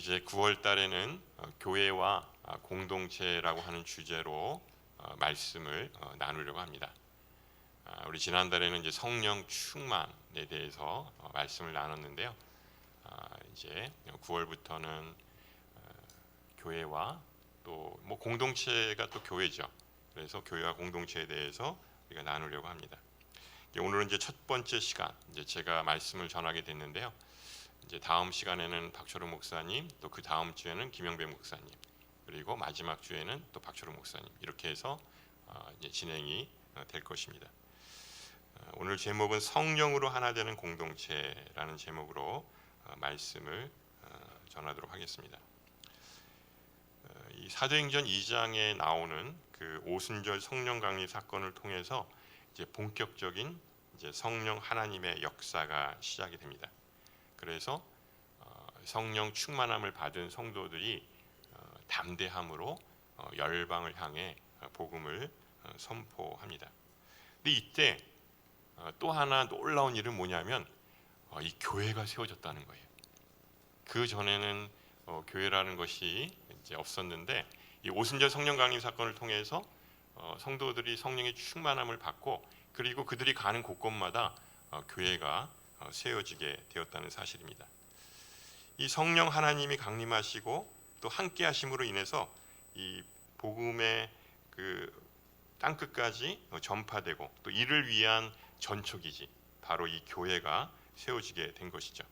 이제 9월 달에는 교회와 공동체라고 하는 주제로 말씀을 나누려고 합니다. 우리 지난달에는 이제 성령 충만에 대해서 말씀을 나눴는데요. 이제 9월부터는 교회와 또 뭐 공동체가 또 교회죠. 그래서 교회와 공동체에 대해서 우리가 나누려고 합니다. 오늘은 이제 첫 번째 시간, 이제 제가 말씀을 전하게 됐는데요. 이제 다음 시간에는 박철우 목사님, 또 그 다음 주에는 김영배 목사님, 그리고 마지막 주에는 또 박철우 목사님, 이렇게 해서 이제 진행이 될 것입니다. 오늘 제목은 성령으로 하나 되는 공동체라는 제목으로 말씀을 전하도록 하겠습니다. 이 사도행전 2장에 나오는 그 오순절 성령 강림 사건을 통해서 이제 본격적인 이제 성령 하나님의 역사가 시작이 됩니다. 그래서 성령 충만함을 받은 성도들이 담대함으로 열방을 향해 복음을 선포합니다. 근데 이때 또 하나 놀라운 일은 뭐냐면 이 교회가 세워졌다는 거예요. 그 전에는 교회라는 것이 이제 없었는데 이 오순절 성령 강림 사건을 통해서 성도들이 성령의 충만함을 받고 그리고 그들이 가는 곳곳마다 교회가 세워지게 되었다는 사실입니다. 이 성령 하나님이 강림하시고 또 함께 하심으로 인해서 이 복음의 그 땅끝까지 전파되고 또 이를 위한 전초기지 바로 이 교회가 세워지게 된 것이죠.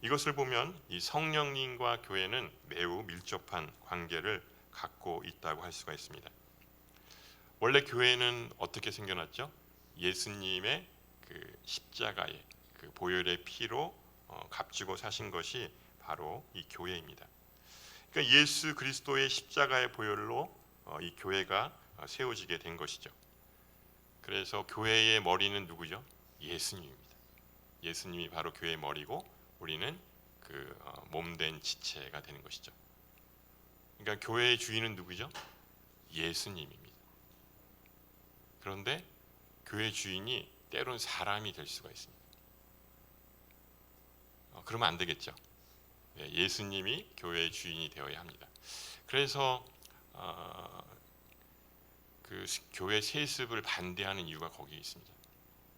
이것을 보면 이 성령님과 교회는 매우 밀접한 관계를 갖고 있다고 할 수가 있습니다. 원래 교회는 어떻게 생겨났죠? 예수님의 그 십자가의 그 보혈의 피로 값지고 사신 것이 바로 이 교회입니다. 그러니까 예수 그리스도의 십자가의 보혈로 이 교회가 세워지게 된 것이죠. 그래서 교회의 머리는 누구죠? 예수님입니다. 예수님이 바로 교회의 머리고 우리는 그 몸된 지체가 되는 것이죠. 그러니까 교회의 주인은 누구죠? 예수님입니다. 그런데 교회 주인이 때론 사람이 될 수가 있습니다. 그러면 안 되겠죠. 예수님이 교회의 주인이 되어야 합니다. 그래서 그 교회 세습을 반대하는 이유가 거기에 있습니다.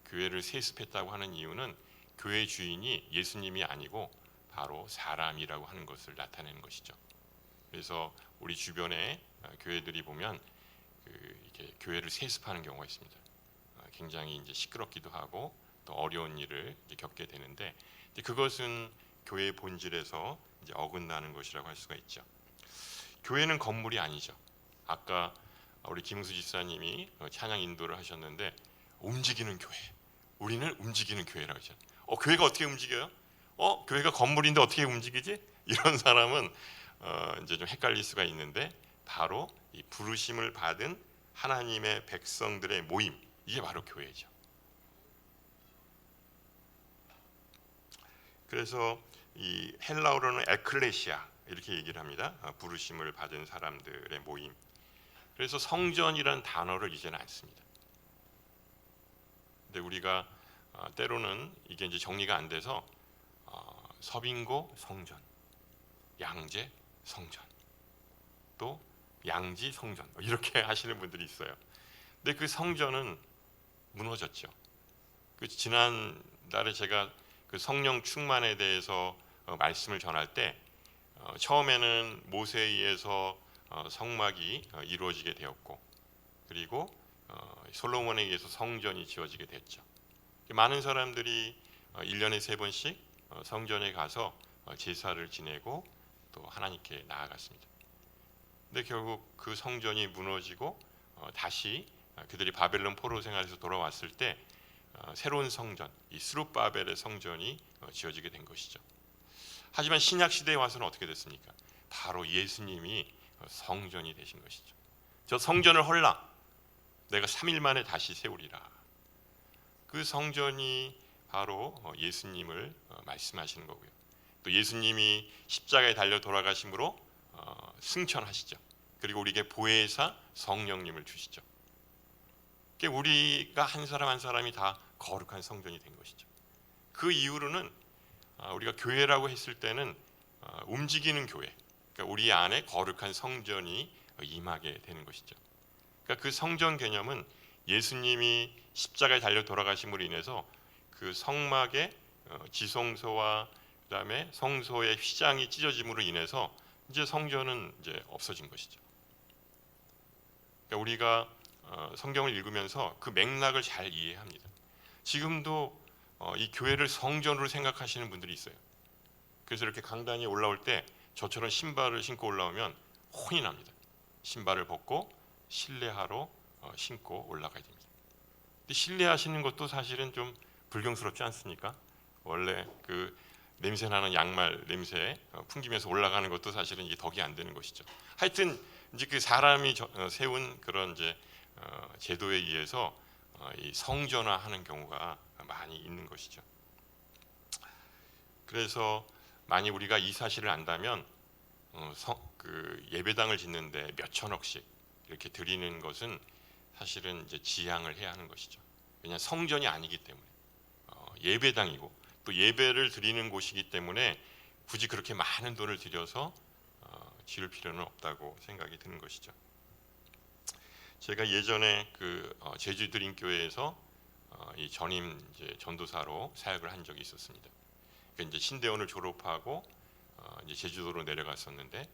교회를 세습했다고 하는 이유는 교회 주인이 예수님이 아니고 바로 사람이라고 하는 것을 나타내는 것이죠. 그래서 우리 주변에 교회들이 보면 이렇게 교회를 세습하는 경우가 있습니다. 굉장히 이제 시끄럽기도 하고 또 어려운 일을 이제 겪게 되는데 그것은 교회의 본질에서 이제 어긋나는 것이라고 할 수가 있죠. 교회는 건물이 아니죠. 아까 우리 김은수 집사님이 찬양 인도를 하셨는데 움직이는 교회, 우리는 움직이는 교회라고 하죠. 교회가 어떻게 움직여요? 교회가 건물인데 어떻게 움직이지? 이런 사람은 이제 좀 헷갈릴 수가 있는데 바로 이 부르심을 받은 하나님의 백성들의 모임, 이게 바로 교회죠. 그래서 이 헬라어로는 에클레시아 이렇게 얘기를 합니다. 부르심을 받은 사람들의 모임. 그래서 성전이라는 단어를 이제는 안 씁니다. 근데 우리가 때로는 이게 이제 정리가 안 돼서 서빙고 성전, 양재 성전, 또 양지 성전 이렇게 하시는 분들이 있어요. 근데 그 성전은 무너졌죠. 그 지난달에 제가 그 성령 충만에 대해서 말씀을 전할 때 처음에는 모세에 의해서 성막이 이루어지게 되었고 그리고 솔로몬에 의해서 성전이 지어지게 됐죠. 많은 사람들이 1년에 3번씩 성전에 가서 제사를 지내고 또 하나님께 나아갔습니다. 근데 결국 그 성전이 무너지고 다시 그들이 바벨론 포로 생활에서 돌아왔을 때 새로운 성전, 이 스룹바벨의 성전이 지어지게 된 것이죠. 하지만 신약 시대에 와서는 어떻게 됐습니까? 바로 예수님이 성전이 되신 것이죠. 저 성전을 헐라, 내가 3일 만에 다시 세우리라. 그 성전이 바로 예수님을 말씀하시는 거고요. 또 예수님이 십자가에 달려 돌아가심으로 승천하시죠. 그리고 우리에게 보혜사 성령님을 주시죠. 우리가 한 사람 한 사람이 다 거룩한 성전이 된 것이죠. 그 이후로는 우리가 교회라고 했을 때는 움직이는 교회, 그러니까 우리 안에 거룩한 성전이 임하게 되는 것이죠. 그러니까 그 성전 개념은 예수님이 십자가에 달려 돌아가심으로 인해서 그 성막의 지성소와 그다음에 성소의 휘장이 찢어짐으로 인해서 이제 성전은 이제 없어진 것이죠. 그러니까 우리가 성경을 읽으면서 그 맥락을 잘 이해합니다. 지금도 이 교회를 성전으로 생각하시는 분들이 있어요. 그래서 이렇게 강단에 올라올 때 저처럼 신발을 신고 올라오면 혼이 납니다. 신발을 벗고 신뢰하러 신고 올라가야 됩니다. 근데 신뢰하시는 것도 사실은 좀 불경스럽지 않습니까? 원래 그 냄새 나는 양말 냄새 풍기면서 올라가는 것도 사실은 이게 덕이 안 되는 것이죠. 하여튼 이제 그 사람이 세운 그런 이제 제도에 의해서 이 성전화하는 경우가 많이 있는 것이죠. 그래서 만약 우리가 이 사실을 안다면 그 예배당을 짓는데 몇 천억씩 이렇게 드리는 것은 사실은 이제 지양을 해야 하는 것이죠. 왜냐 성전이 아니기 때문에 예배당이고 또 예배를 드리는 곳이기 때문에 굳이 그렇게 많은 돈을 들여서 지을 필요는 없다고 생각이 드는 것이죠. 제가 예전에 그 제주 드림교회에서 이 전임 이제 전도사로 사역을 한 적이 있었습니다. 그러니까 이제 신대원을 졸업하고 이제 제주도로 내려갔었는데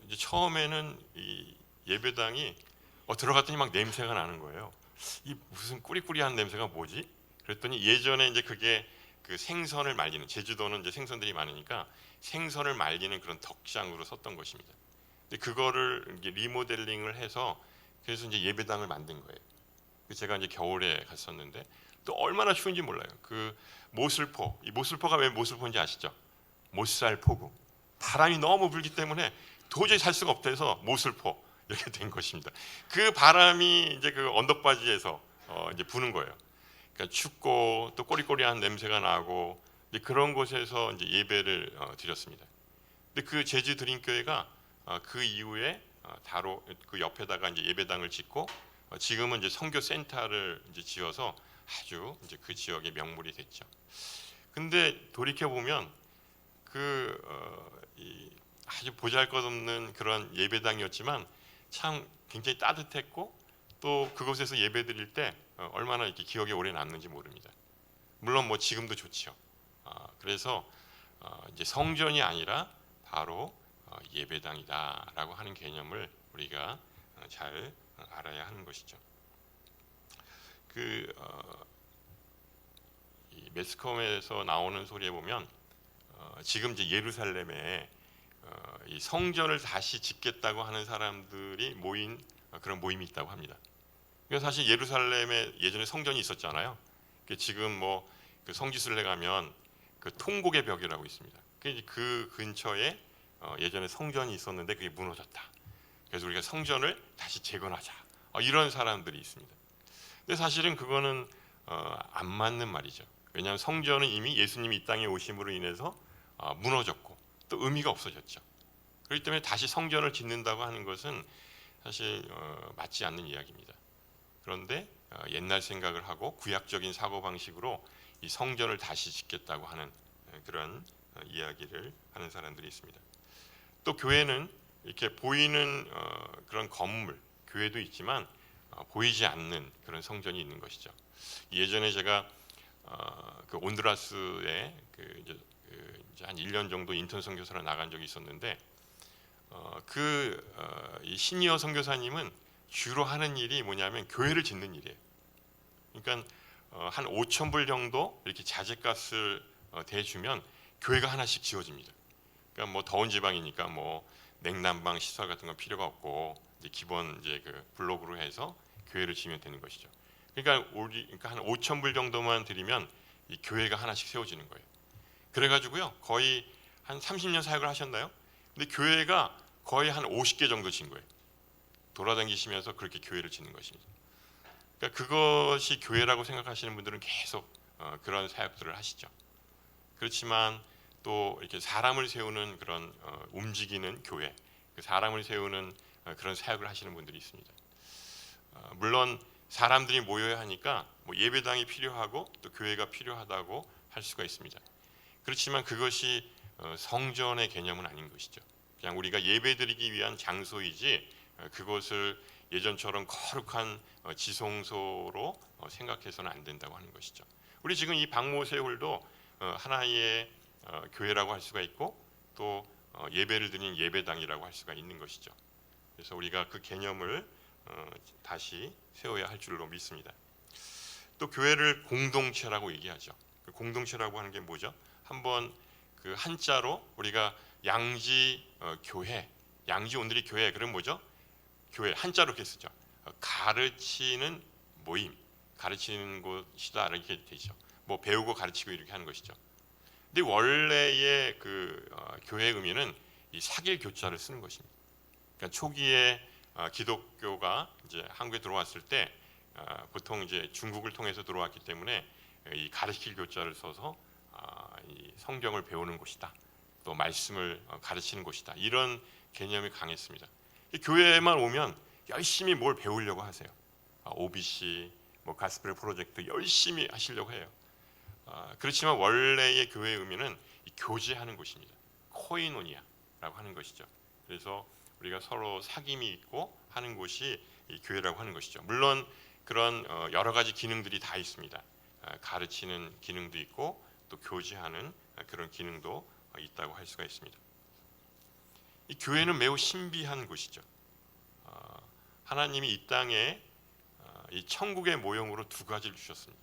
이제 처음에는 이 예배당이 들어갔더니 막 냄새가 나는 거예요. 이 무슨 꾸리꾸리한 냄새가 뭐지? 그랬더니 예전에 이제 그게 그 생선을 말리는, 제주도는 이제 생선들이 많으니까 생선을 말리는 그런 덕장으로 썼던 것입니다. 근데 그거를 이제 리모델링을 해서 그래서 이제 예배당을 만든 거예요. 제가 이제 겨울에 갔었는데 또 얼마나 추운지 몰라요. 그 모슬포, 이 모슬포가 왜 모슬포인지 아시죠? 못살포구. 바람이 너무 불기 때문에 도저히 살 수가 없대서 모슬포 이렇게 된 것입니다. 그 바람이 이제 그 언덕바지에서 이제 부는 거예요. 그러니까 춥고 또 꼬리꼬리한 냄새가 나고 이제 그런 곳에서 이제 예배를 드렸습니다. 근데 그 제주 드림교회가 그 이후에 바로 그 옆에다가 이제 예배당을 짓고 지금은 이제 선교 센터를 이제 지어서 아주 이제 그 지역의 명물이 됐죠. 근데 돌이켜 보면 이 아주 보잘것없는 그런 예배당이었지만 참 굉장히 따뜻했고 또 그곳에서 예배드릴 때 얼마나 이렇게 기억에 오래 남는지 모릅니다. 물론 뭐 지금도 좋죠. 그래서 이제 성전이 아니라 바로 예배당이다라고 하는 개념을 우리가 잘 알아야 하는 것이죠. 이 매스컴에서 나오는 소리에 보면 지금 이제 예루살렘에 이 성전을 다시 짓겠다고 하는 사람들이 모인 그런 모임이 있다고 합니다. 그러니까 사실 예루살렘에 예전에 성전이 있었잖아요. 지금 뭐 그 성지순례 가면 그 통곡의 벽이라고 있습니다. 그 근처에 예전에 성전이 있었는데 그게 무너졌다. 그래서 우리가 성전을 다시 재건하자. 이런 사람들이 있습니다. 근데 사실은 그거는 안 맞는 말이죠. 왜냐하면 성전은 이미 예수님이 이 땅에 오심으로 인해서 무너졌고 또 의미가 없어졌죠. 그렇기 때문에 다시 성전을 짓는다고 하는 것은 사실 맞지 않는 이야기입니다. 그런데 옛날 생각을 하고 구약적인 사고방식으로 이 성전을 다시 짓겠다고 하는 그런 이야기를 하는 사람들이 있습니다. 또 교회는 이렇게 보이는 그런 건물, 교회도 있지만 보이지 않는 그런 성전이 있는 것이죠. 예전에 제가 그 온두라스에 이제 한 1년 정도 인턴 선교사로 나간 적이 있었는데 이 시니어 선교사님은 주로 하는 일이 뭐냐면 교회를 짓는 일이에요. 그러니까 한 5천 불 정도 이렇게 자재값을 대주면 교회가 하나씩 지어집니다. 그러니까 뭐 더운 지방이니까 뭐 냉난방 시설 같은 건 필요가 없고 이제 기본 이제 그 블록으로 해서 교회를 지으면 되는 것이죠. 그러니까 한 5천 불 정도만 드리면 이 교회가 하나씩 세워지는 거예요. 그래가지고요 거의 한 30년 사역을 하셨나요? 근데 교회가 거의 한 50개 정도 진 거예요. 돌아다니시면서 그렇게 교회를 짓는 것입니다. 그러니까 그것이 교회라고 생각하시는 분들은 계속 그런 사역들을 하시죠. 그렇지만 또 이렇게 사람을 세우는 그런 움직이는 교회, 그 사람을 세우는 그런 사역을 하시는 분들이 있습니다. 물론 사람들이 모여야 하니까 뭐 예배당이 필요하고 또 교회가 필요하다고 할 수가 있습니다. 그렇지만 그것이 성전의 개념은 아닌 것이죠. 그냥 우리가 예배드리기 위한 장소이지 그것을 예전처럼 거룩한 지성소로 생각해서는 안 된다고 하는 것이죠. 우리 지금 이 박모세홀도 하나의 교회라고 할 수가 있고 또 예배를 드리는 예배당이라고 할 수가 있는 것이죠. 그래서 우리가 그 개념을 다시 세워야 할 줄로 믿습니다. 또 교회를 공동체라고 얘기하죠. 그 공동체라고 하는 게 뭐죠? 한번 그 한자로 우리가 양지 교회, 양지 온누리 교회, 그럼 뭐죠? 교회 한자로 이렇게 쓰죠. 가르치는 모임, 가르치는 곳이다 이렇게 되죠. 뭐 배우고 가르치고 이렇게 하는 것이죠. 근데 원래의 그 교회의 의미는 이 사길 교자를 쓰는 것입니다. 그러니까 초기에 기독교가 이제 한국에 들어왔을 때 보통 이제 중국을 통해서 들어왔기 때문에 이 가르칠 교자를 써서 이 성경을 배우는 곳이다. 또 말씀을 가르치는 곳이다. 이런 개념이 강했습니다. 교회에만 오면 열심히 뭘 배우려고 하세요. OBC, 뭐 가스펠 프로젝트 열심히 하시려고 해요. 그렇지만 원래의 교회의 의미는 이 교제하는 곳입니다. 코이노니아라고 하는 것이죠. 그래서 우리가 서로 사귐이 있고 하는 곳이 이 교회라고 하는 것이죠. 물론 그런 여러 가지 기능들이 다 있습니다. 가르치는 기능도 있고 또 교제하는 그런 기능도 있다고 할 수가 있습니다. 이 교회는 매우 신비한 곳이죠. 하나님이 이 땅에 이 천국의 모형으로 두 가지를 주셨습니다.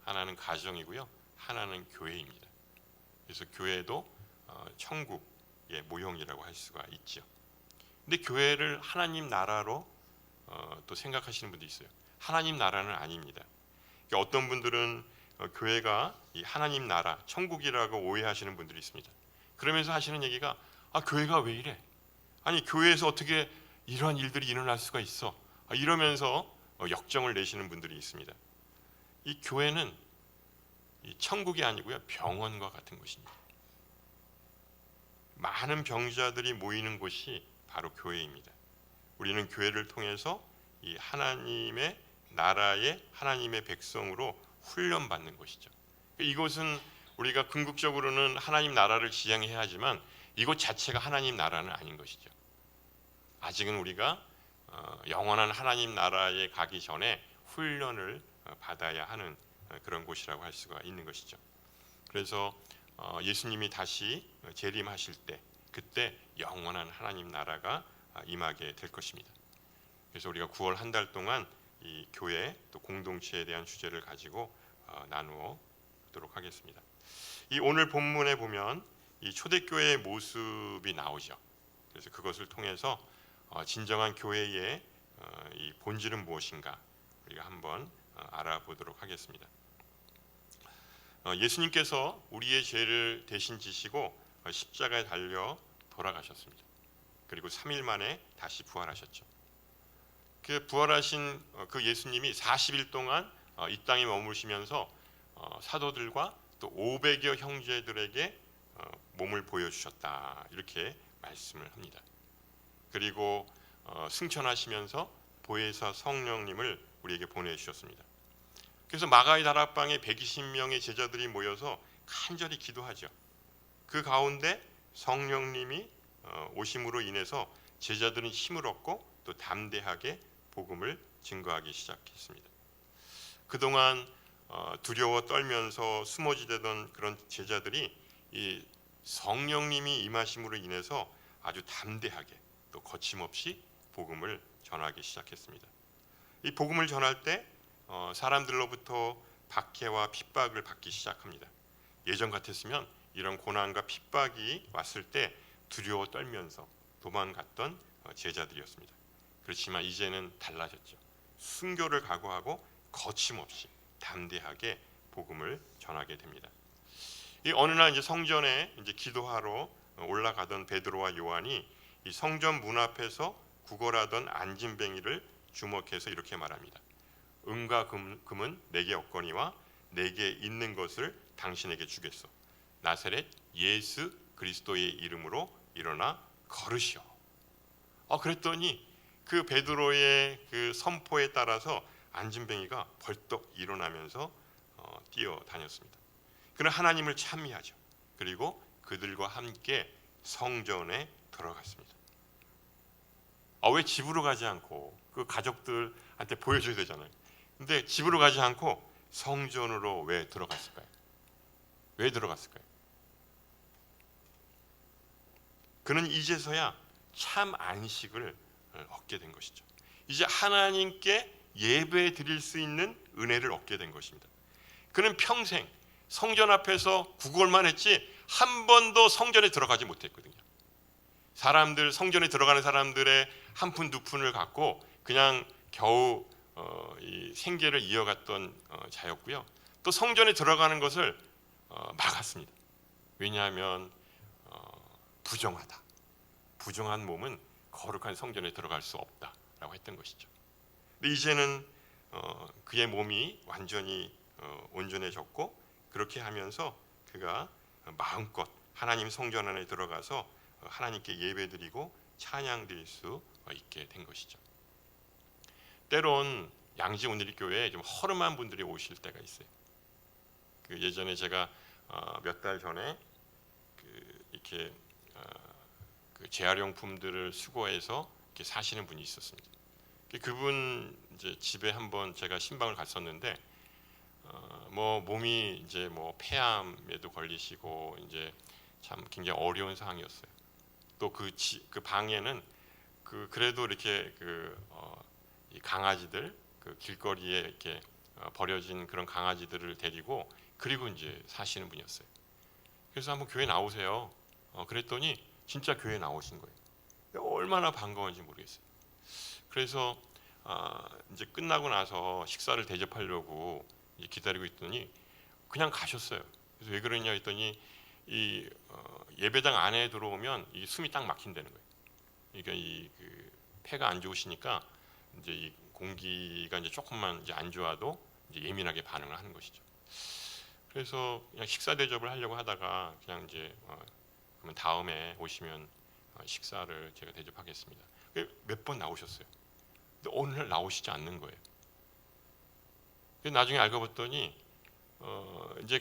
하나는 가정이고요, 하나는 교회입니다. 그래서 교회도 천국의 모형이라고 할 수가 있죠. 근데 교회를 하나님 나라로 또 생각하시는 분도 있어요. 하나님 나라는 아닙니다. 그러니까 어떤 분들은 교회가 이 하나님 나라, 천국이라고 오해하시는 분들이 있습니다. 그러면서 하시는 얘기가 교회가 왜 이래? 아니 교회에서 어떻게 이러한 일들이 일어날 수가 있어? 이러면서 역정을 내시는 분들이 있습니다. 이 교회는 이 천국이 아니고요, 병원과 같은 것입니다. 많은 병자들이 모이는 곳이 바로 교회입니다. 우리는 교회를 통해서 이 하나님의 나라의 하나님의 백성으로 훈련받는 것이죠. 이곳은 우리가 궁극적으로는 하나님 나라를 지향해야 하지만 이곳 자체가 하나님 나라는 아닌 것이죠. 아직은 우리가 영원한 하나님 나라에 가기 전에 훈련을 받아야 하는 그런 곳이라고 할 수가 있는 것이죠. 그래서 예수님이 다시 재림하실 때 그때 영원한 하나님 나라가 임하게 될 것입니다. 그래서 우리가 9월 한 달 동안 이 교회 또 공동체에 대한 주제를 가지고 나누어 보도록 하겠습니다. 이 오늘 본문에 보면 이 초대교회의 모습이 나오죠. 그래서 그것을 통해서 진정한 교회의 이 본질은 무엇인가 우리가 한번 알아보도록 하겠습니다. 예수님께서 우리의 죄를 대신 지시고 십자가에 달려 돌아가셨습니다. 그리고 3일 만에 다시 부활하셨죠. 그 부활하신 그 예수님이 40일 동안 이 땅에 머무시면서 사도들과 또 500여 형제들에게 몸을 보여주셨다 이렇게 말씀을 합니다. 그리고 승천하시면서 보혜사 성령님을 우리에게 보내주셨습니다. 그래서 마가의 다락방에 120명의 제자들이 모여서 간절히 기도하죠. 그 가운데 성령님이 오심으로 인해서 제자들은 힘을 얻고 또 담대하게 복음을 증거하기 시작했습니다. 그동안 두려워 떨면서 숨어지던 그런 제자들이 이 성령님이 임하심으로 인해서 아주 담대하게 또 거침없이 복음을 전하기 시작했습니다. 이 복음을 전할 때 사람들로부터 박해와 핍박을 받기 시작합니다. 예전 같았으면 이런 고난과 핍박이 왔을 때 두려워 떨면서 도망갔던 제자들이었습니다. 그렇지만 이제는 달라졌죠. 순교를 각오하고 거침없이 담대하게 복음을 전하게 됩니다. 이 어느 날 이제 성전에 이제 기도하러 올라가던 베드로와 요한이 이 성전 문 앞에서 구걸하던 안진뱅이를 주목해서 이렇게 말합니다. 은과 금은 내게 없거니와 내게 있는 것을 당신에게 주겠소. 나사렛 예수 그리스도의 이름으로 일어나 걸으시오. 그랬더니 그 베드로의 그 선포에 따라서 안진뱅이가 벌떡 일어나면서 뛰어다녔습니다. 그는 하나님을 찬미하죠. 그리고 그들과 함께 성전에 들어갔습니다. 왜 집으로 가지 않고 그 가족들한테 보여줘야 되잖아요. 근데 집으로 가지 않고 성전으로 왜 들어갔을까요? 왜 들어갔을까요? 그는 이제서야 참 안식을 얻게 된 것이죠. 이제 하나님께 예배 드릴 수 있는 은혜를 얻게 된 것입니다. 그는 평생 성전 앞에서 구걸만 했지 한 번도 성전에 들어가지 못했거든요. 사람들, 성전에 들어가는 사람들의 한 푼 두 푼을 갖고 그냥 겨우 이 생계를 이어갔던 자였고요. 또 성전에 들어가는 것을 막았습니다. 왜냐하면 부정하다. 부정한 몸은 거룩한 성전에 들어갈 수 없다라고 했던 것이죠. 근데 이제는 그의 몸이 완전히 온전해졌고, 그렇게 하면서 그가 마음껏 하나님 성전 안에 들어가서 하나님께 예배드리고 찬양드릴 수 있게 된 것이죠. 때론 양지 온누리교회에 좀 허름한 분들이 오실 때가 있어요. 그 예전에 제가 몇 달 전에 이렇게 그 재활용품들을 수거해서 이렇게 사시는 분이 있었습니다. 그분 이제 집에 한번 제가 신방을 갔었는데 뭐 몸이 이제 뭐 폐암에도 걸리시고 이제 참 굉장히 어려운 상황이었어요. 또 그 방에는 그래도 이렇게 이 강아지들 그 길거리에 이렇게 버려진 그런 강아지들을 데리고 그리고 이제 사시는 분이었어요. 그래서 한번 교회 나오세요. 그랬더니 진짜 교회 나오신 거예요. 얼마나 반가운지 모르겠어요. 그래서 이제 끝나고 나서 식사를 대접하려고 이제 기다리고 있더니 그냥 가셨어요. 그래서 왜 그러냐 했더니 이 예배당 안에 들어오면 이 숨이 딱 막힌다는 거예요. 그러니까 그 폐가 안 좋으시니까 이제 이 공기가 이제 조금만 이제 안 좋아도 이제 예민하게 반응을 하는 것이죠. 그래서 그냥 식사 대접을 하려고 하다가 그냥 이제 그러면 다음에 오시면 식사를 제가 대접하겠습니다. 몇 번 나오셨어요. 근데 오늘 나오시지 않는 거예요. 나중에 알고 봤더니 이제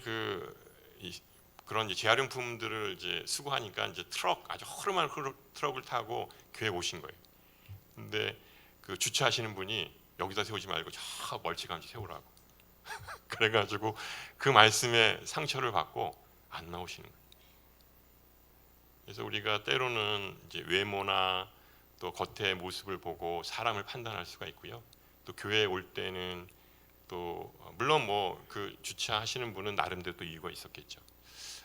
그런 이제 재활용품들을 이제 수거하니까 이제 아주 허름한 트럭을 타고 교회 오신 거예요. 근데 그 주차하시는 분이 여기다 세우지 말고 저 멀찌감치 세우라고. 그래가지고 그 말씀에 상처를 받고 안 나오시는 거예요. 그래서 우리가 때로는 이제 외모나 또 겉의 모습을 보고 사람을 판단할 수가 있고요. 또 교회에 올 때는 또 물론 뭐 그 주차하시는 분은 나름대로 또 이유가 있었겠죠.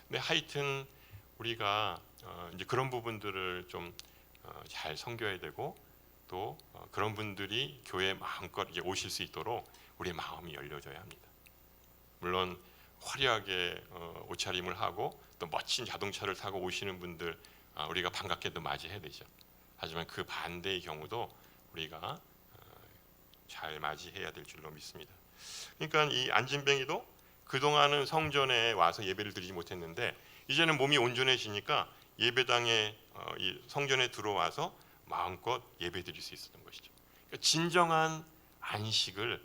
근데 하여튼 우리가 이제 그런 부분들을 좀 잘 섬겨야 되고 또 그런 분들이 교회에 마음껏 이제 오실 수 있도록 우리의 마음이 열려져야 합니다. 물론 화려하게 옷차림을 하고 또 멋진 자동차를 타고 오시는 분들 우리가 반갑게도 맞이해야 되죠. 하지만 그 반대의 경우도 우리가 잘 맞이해야 될 줄로 믿습니다. 그러니까 이 안진뱅이도 그동안은 성전에 와서 예배를 드리지 못했는데 이제는 몸이 온전해지니까 예배당에 이 성전에 들어와서 마음껏 예배 드릴 수 있었던 것이죠. 그러니까 진정한 안식을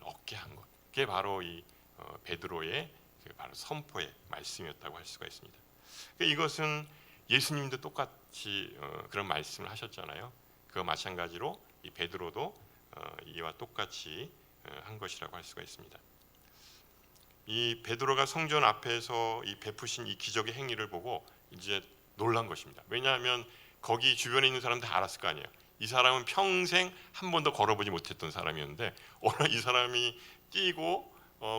얻게 한 것. 그게 바로 이 베드로의 바로 선포의 말씀이었다고 할 수가 있습니다. 그러니까 이것은 예수님도 똑같이 그런 말씀을 하셨잖아요. 그와 마찬가지로 이 베드로도 이와 똑같이 한 것이라고 할 수가 있습니다. 이 베드로가 성전 앞에서 이 베푸신 이 기적의 행위를 보고 이제 놀란 것입니다. 왜냐하면 거기 주변에 있는 사람들 다 알았을 거 아니에요. 이 사람은 평생 한 번도 걸어보지 못했던 사람이었는데 오늘 이 사람이 뛰고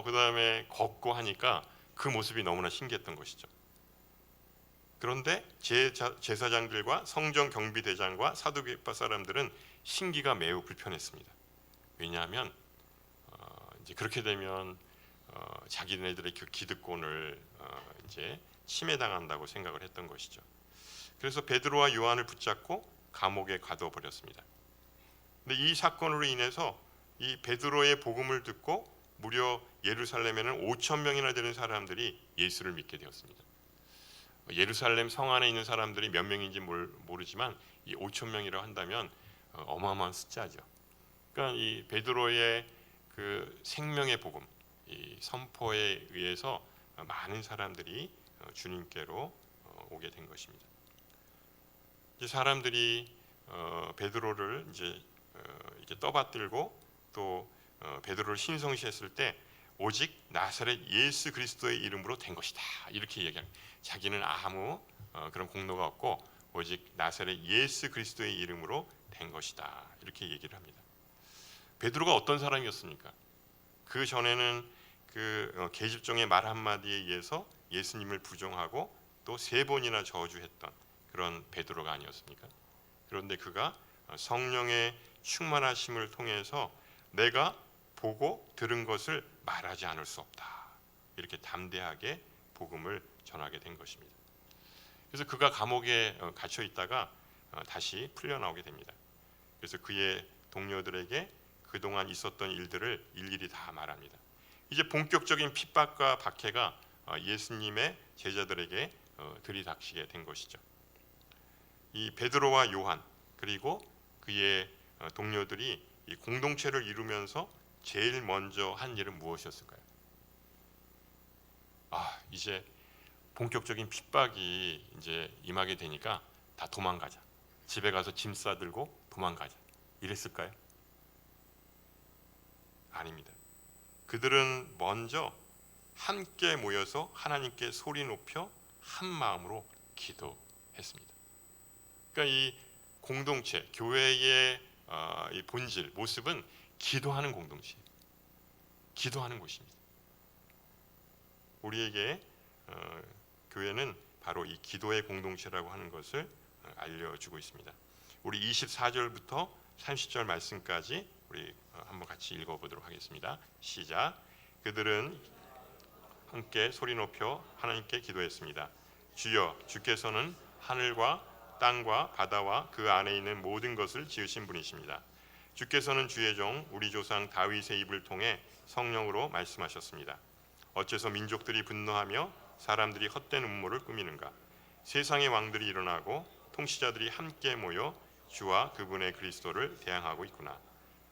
그 다음에 걷고 하니까 그 모습이 너무나 신기했던 것이죠. 그런데 제사장들과 성전 경비대장과 사두개파 사람들은 신기가 매우 불편했습니다. 왜냐하면 이제 그렇게 되면 자기네들의 그 기득권을 이제 침해당한다고 생각을 했던 것이죠. 그래서 베드로와 요한을 붙잡고 감옥에 가둬버렸습니다. 근데 이 사건으로 인해서 이 베드로의 복음을 듣고 무려 예루살렘에는 5천 명이나 되는 사람들이 예수를 믿게 되었습니다. 예루살렘 성 안에 있는 사람들이 몇 명인지 모르지만 이 5천 명이라고 한다면 어마어마한 숫자죠. 그러니까 이 베드로의 그 생명의 복음, 이 선포에 의해서 많은 사람들이 주님께로 오게 된 것입니다. 이제 사람들이 베드로를 이제 이렇게 떠받들고 또 베드로를 신성시했을 때 오직 나사렛 예수 그리스도의 이름으로 된 것이다 이렇게 얘기합니다. 자기는 아무 그런 공로가 없고 오직 나사렛 예수 그리스도의 이름으로 된 것이다 이렇게 얘기를 합니다. 베드로가 어떤 사람이었습니까? 그 전에는 그 계집종의 말 한마디에 의해서 예수님을 부정하고 또 3번이나 저주했던 그런 베드로가 아니었습니까? 그런데 그가 성령의 충만하심을 통해서 내가 보고 들은 것을 말하지 않을 수 없다 이렇게 담대하게 복음을 전하게 된 것입니다. 그래서 그가 감옥에 갇혀 있다가 다시 풀려나오게 됩니다. 그래서 그의 동료들에게 그동안 있었던 일들을 일일이 다 말합니다. 이제 본격적인 핍박과 박해가 예수님의 제자들에게 들이닥치게 된 것이죠. 이 베드로와 요한 그리고 그의 동료들이 이 공동체를 이루면서 제일 먼저 한 일은 무엇이었을까요? 이제 본격적인 핍박이 이제 임하게 되니까 다 도망가자. 집에 가서 짐 싸들고 도망가자. 이랬을까요? 아닙니다. 그들은 먼저 함께 모여서 하나님께 소리 높여 한 마음으로 기도했습니다. 그러니까 이 공동체, 교회의 이 본질, 모습은 기도하는 공동체, 기도하는 곳입니다. 우리에게 교회는 바로 이 기도의 공동체라고 하는 것을 알려주고 있습니다. 우리 24절부터 30절 말씀까지 우리 한번 같이 읽어보도록 하겠습니다. 시작. 그들은 함께 소리 높여 하나님께 기도했습니다. 주여, 주께서는 하늘과 땅과 바다와 그 안에 있는 모든 것을 지으신 분이십니다. 주께서는 주의 종 우리 조상 다윗의 입을 통해 성령으로 말씀하셨습니다. 어째서 민족들이 분노하며 사람들이 헛된 음모를 꾸미는가? 세상의 왕들이 일어나고 통치자들이 함께 모여 주와 그분의 그리스도를 대항하고 있구나.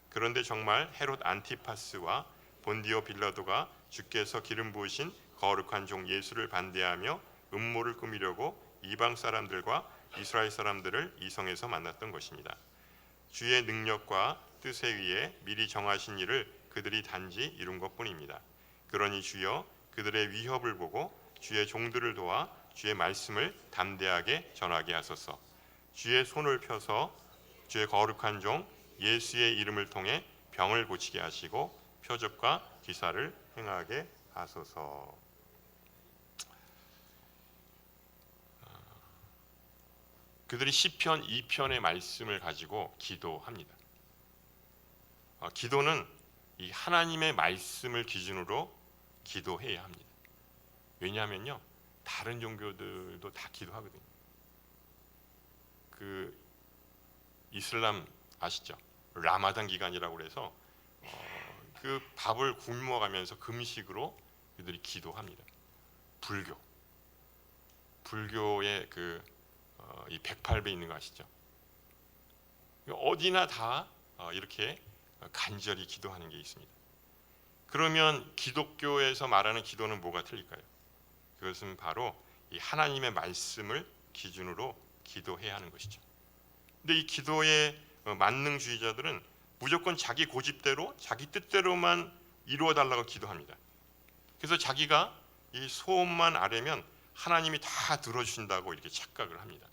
그런데 정말 헤롯 안티파스와 본디오 빌라도가 주께서 기름 부으신 거룩한 종 예수를 반대하며 음모를 꾸미려고 이방 사람들과 이스라엘 사람들을 이성에서 만났던 것입니다. 주의 능력과 뜻에 의해 미리 정하신 일을 그들이 단지 이룬 것뿐입니다. 그러니 주여, 그들의 위협을 보고 주의 종들을 도와 주의 말씀을 담대하게 전하게 하소서. 주의 손을 펴서 주의 거룩한 종 예수의 이름을 통해 병을 고치게 하시고 표적과 기사를 행하게 하소서. 그들이 시편 2편의 말씀을 가지고 기도합니다. 기도는 이 하나님의 말씀을 기준으로 기도해야 합니다. 왜냐하면요, 다른 종교들도 다 기도하거든요. 그 이슬람 아시죠? 라마단 기간이라고 그래서 그 밥을 굶어가면서 금식으로 그들이 기도합니다. 불교의 이 108배 있는 거 아시죠? 어디나 다 이렇게 간절히 기도하는 게 있습니다. 그러면 기독교에서 말하는 기도는 뭐가 틀릴까요? 그것은 바로 이 하나님의 말씀을 기준으로 기도해야 하는 것이죠. 근데 이 기도의 만능주의자들은 무조건 자기 고집대로 자기 뜻대로만 이루어 달라고 기도합니다. 그래서 자기가 이 소원만 아뢰면 하나님이 다 들어주신다고 이렇게 착각을 합니다.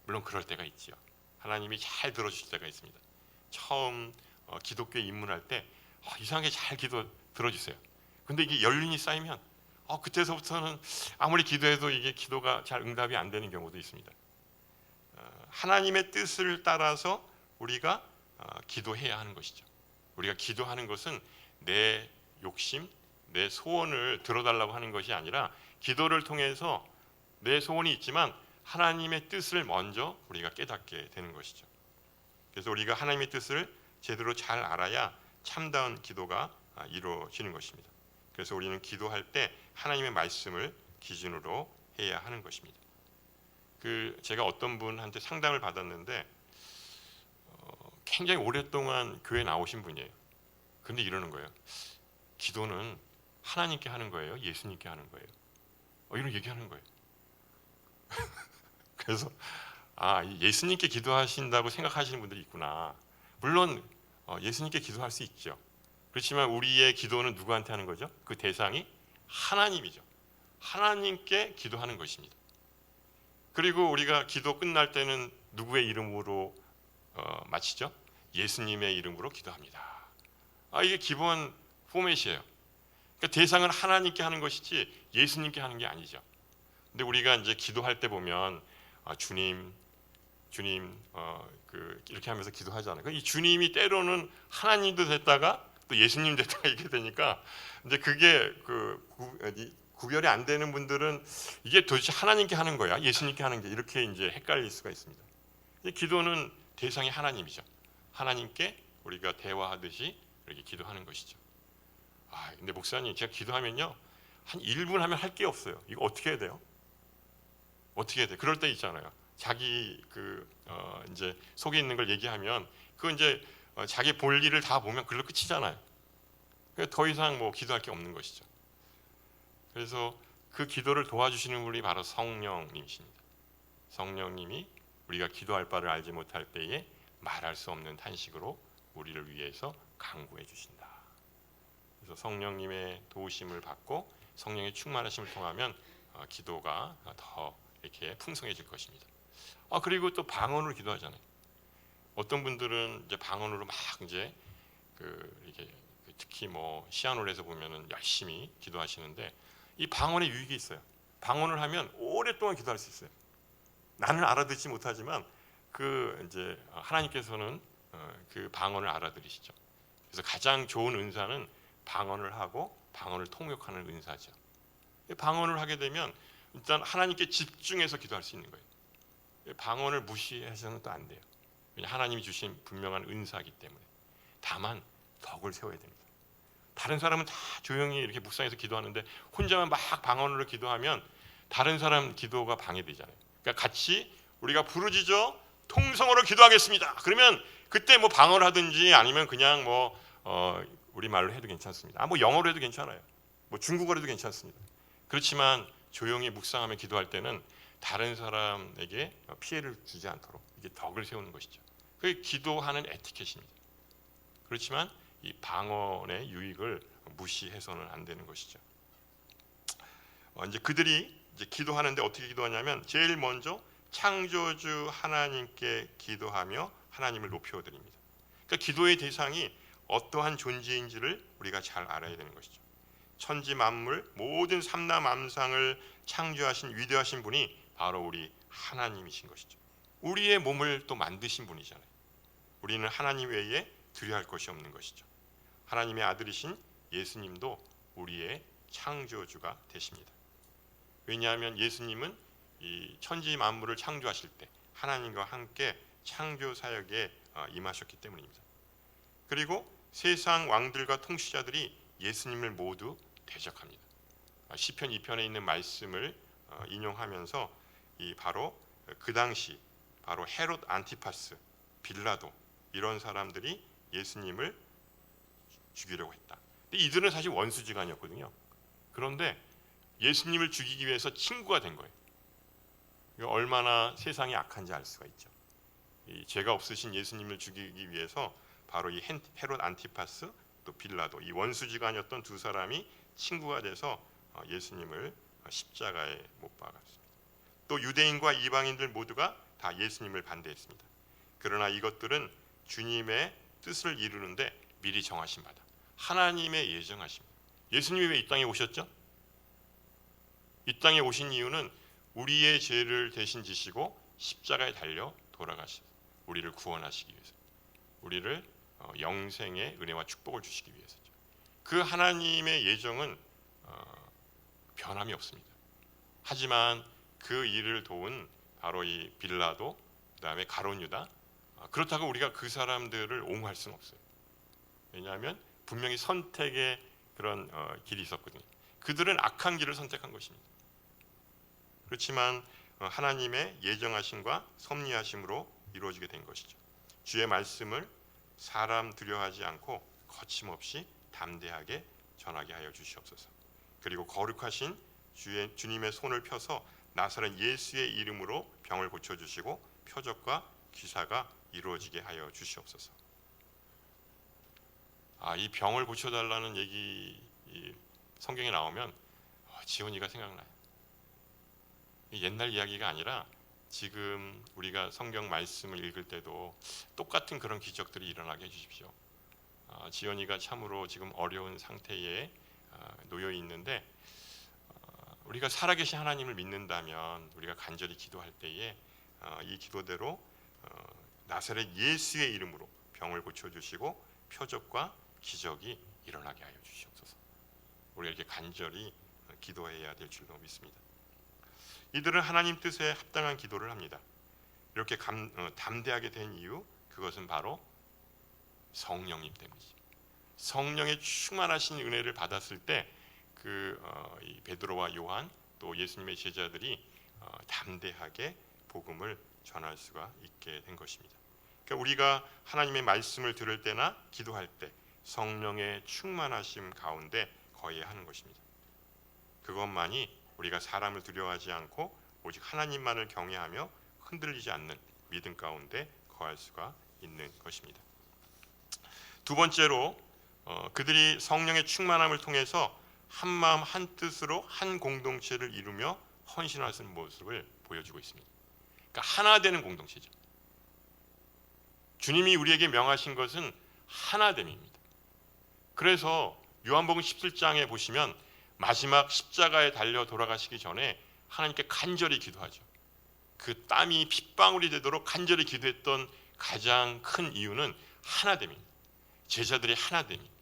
물론 그럴 때가 있지요. 하나님이 잘 들어주실 때가 있습니다. 처음 기독교에 입문할 때 이상하게 잘 기도 들어주세요. 근데 이게 연륜이 쌓이면 그때서부터는 아무리 기도해도 이게 기도가 잘 응답이 안 되는 경우도 있습니다. 하나님의 뜻을 따라서 우리가 기도해야 하는 것이죠. 우리가 기도하는 것은 내 욕심, 내 소원을 들어달라고 하는 것이 아니라 기도를 통해서 내 소원이 있지만 하나님의 뜻을 먼저 우리가 깨닫게 되는 것이죠. 그래서 우리가 하나님의 뜻을 제대로 잘 알아야 참다운 기도가 이루어지는 것입니다. 그래서 우리는 기도할 때 하나님의 말씀을 기준으로 해야 하는 것입니다. 제가 어떤 분한테 상담을 받았는데 굉장히 오랫동안 교회 나오신 분이에요. 근데 이러는 거예요. 기도는 하나님께 하는 거예요? 예수님께 하는 거예요? 이런 얘기하는 거예요. 그래서 예수님께 기도하신다고 생각하시는 분들이 있구나. 물론 예수님께 기도할 수 있죠. 그렇지만 우리의 기도는 누구한테 하는 거죠? 그 대상이 하나님이죠. 하나님께 기도하는 것입니다. 그리고 우리가 기도 끝날 때는 누구의 이름으로 마치죠? 예수님의 이름으로 기도합니다. 이게 기본 포맷이에요. 그러니까 대상은 하나님께 하는 것이지 예수님께 하는 게 아니죠. 근데 우리가 이제 기도할 때 보면 주님 이렇게 하면서 기도하잖아요. 이 주님이 때로는 하나님도 됐다가 또 예수님 됐다가 이렇게 되니까 이제 그게 구별이 안 되는 분들은 이게 도대체 하나님께 하는 거야, 예수님께 하는 게 이렇게 이제 헷갈릴 수가 있습니다. 기도는 대상이 하나님이죠. 하나님께 우리가 대화하듯이 이렇게 기도하는 것이죠. 근데 목사님, 제가 기도하면요 한 1분 하면 할 게 없어요. 이거 어떻게 해야 돼요? 어떻게 해야 돼? 그럴 때 있잖아요. 자기 이제 속에 있는 걸 얘기하면 그 이제 자기 볼 일을 다 보면 그걸로 끝이잖아요. 그러니까 더 이상 뭐 기도할 게 없는 것이죠. 그래서 그 기도를 도와주시는 분이 바로 성령님이십니다. 성령님이 우리가 기도할 바를 알지 못할 때에 말할 수 없는 탄식으로 우리를 위해서 간구해 주신다. 그래서 성령님의 도우심을 받고 성령의 충만하심을 통하면 기도가 더 이렇게 풍성해질 것입니다. 그리고 또 방언으로 기도하잖아요. 어떤 분들은 이제 방언으로 막 이제 이렇게 특히 뭐 시아놀에서 보면은 열심히 기도하시는데 이 방언의 유익이 있어요. 방언을 하면 오랫동안 기도할 수 있어요. 나는 알아듣지 못하지만 이제 하나님께서는 그 방언을 알아들으시죠. 그래서 가장 좋은 은사는 방언을 하고 방언을 통역하는 은사죠. 방언을 하게 되면 일단 하나님께 집중해서 기도할 수 있는 거예요. 방언을 무시해서는 또 안 돼요. 왜냐하면 하나님이 주신 분명한 은사이기 때문에. 다만 덕을 세워야 됩니다. 다른 사람은 다 조용히 이렇게 묵상해서 기도하는데 혼자만 막 방언으로 기도하면 다른 사람 기도가 방해되잖아요. 그러니까 같이 우리가 부르짖어 통성으로 기도하겠습니다. 그러면 그때 뭐 방언을 하든지 아니면 그냥 뭐 우리 말로 해도 괜찮습니다. 뭐 영어로 해도 괜찮아요. 뭐 중국어로 해도 괜찮습니다. 그렇지만 조용히 묵상하며 기도할 때는 다른 사람에게 피해를 주지 않도록 이게 덕을 세우는 것이죠. 그게 기도하는 에티켓입니다. 그렇지만 이 방언의 유익을 무시해서는 안 되는 것이죠. 이제 그들이 이제 기도하는데 어떻게 기도하냐면 제일 먼저 창조주 하나님께 기도하며 하나님을 높여드립니다. 그러니까 기도의 대상이 어떠한 존재인지를 우리가 잘 알아야 되는 것이죠. 천지 만물 모든 삼라만상을 창조하신 위대하신 분이 바로 우리 하나님이신 것이죠. 우리의 몸을 또 만드신 분이잖아요. 우리는 하나님 외에 두려워할 것이 없는 것이죠. 하나님의 아들이신 예수님도 우리의 창조주가 되십니다. 왜냐하면 예수님은 이 천지 만물을 창조하실 때 하나님과 함께 창조 사역에 임하셨기 때문입니다. 그리고 세상 왕들과 통치자들이 예수님을 모두 대적합니다. 시편 2편에 있는 말씀을 인용하면서 바로 그 당시 바로 헤롯 안티파스, 빌라도 이런 사람들이 예수님을 죽이려고 했다. 근데 이들은 사실 원수지간이었거든요. 그런데 예수님을 죽이기 위해서 친구가 된 거예요. 얼마나 세상이 악한지 알 수가 있죠. 이 죄가 없으신 예수님을 죽이기 위해서 바로 이 헤롯 안티파스 또 빌라도 이 원수지간이었던 두 사람이 친구가 돼서 예수님을 십자가에 못 박았습니다. 또 유대인과 이방인들 모두가 다 예수님을 반대했습니다. 그러나 이것들은 주님의 뜻을 이루는데 미리 정하신 바다. 하나님의 예정하십니다. 예수님이 왜 이 땅에 오셨죠? 이 땅에 오신 이유는 우리의 죄를 대신 지시고 십자가에 달려 돌아가시 우리를 구원하시기 위해서, 우리를 영생의 은혜와 축복을 주시기 위해서죠. 그 하나님의 예정은 변함이 없습니다. 하지만 그 일을 도운 바로 이 빌라도, 그다음에 가룟 유다, 그렇다고 우리가 그 사람들을 옹호할 수는 없어요. 왜냐하면 분명히 선택의 그런 길이 있었거든요. 그들은 악한 길을 선택한 것입니다. 그렇지만 하나님의 예정하심과 섭리하심으로 이루어지게 된 것이죠. 주의 말씀을 사람 두려워하지 않고 거침없이 담대하게 전하게 하여 주시옵소서. 그리고 거룩하신 주님의 손을 펴서 나사렛 예수의 이름으로 병을 고쳐주시고 표적과 기사가 이루어지게 하여 주시옵소서. 이 병을 고쳐달라는 얘기 성경에 나오면 지원이가 생각나요. 옛날 이야기가 아니라 지금 우리가 성경 말씀을 읽을 때도 똑같은 그런 기적들이 일어나게 해주십시오. 지연이가 참으로 지금 어려운 상태에 놓여 있는데 우리가 살아계신 하나님을 믿는다면 우리가 간절히 기도할 때에 이 기도대로 나사렛 예수의 이름으로 병을 고쳐주시고 표적과 기적이 일어나게 하여 주시옵소서. 우리가 이렇게 간절히 기도해야 될 줄로 믿습니다. 이들은 하나님 뜻에 합당한 기도를 합니다. 이렇게 담대하게 된 이유, 그것은 바로 성령님 때문이죠. 성령의 충만하신 은혜를 받았을 때 이 베드로와 요한 또 예수님의 제자들이 담대하게 복음을 전할 수가 있게 된 것입니다. 그러니까 우리가 하나님의 말씀을 들을 때나 기도할 때 성령의 충만하심 가운데 거해야 하는 것입니다. 그것만이 우리가 사람을 두려워하지 않고 오직 하나님만을 경외하며 흔들리지 않는 믿음 가운데 거할 수가 있는 것입니다. 두 번째로 그들이 성령의 충만함을 통해서 한 마음 한 뜻으로 한 공동체를 이루며 헌신하는 모습을 보여주고 있습니다. 그러니까 하나 되는 공동체죠. 주님이 우리에게 명하신 것은 하나됨입니다. 그래서 요한복음 17장에 보시면 마지막 십자가에 달려 돌아가시기 전에 하나님께 간절히 기도하죠. 그 땀이 핏방울이 되도록 간절히 기도했던 가장 큰 이유는 하나됨입니다. 제자들이 하나됨입니다.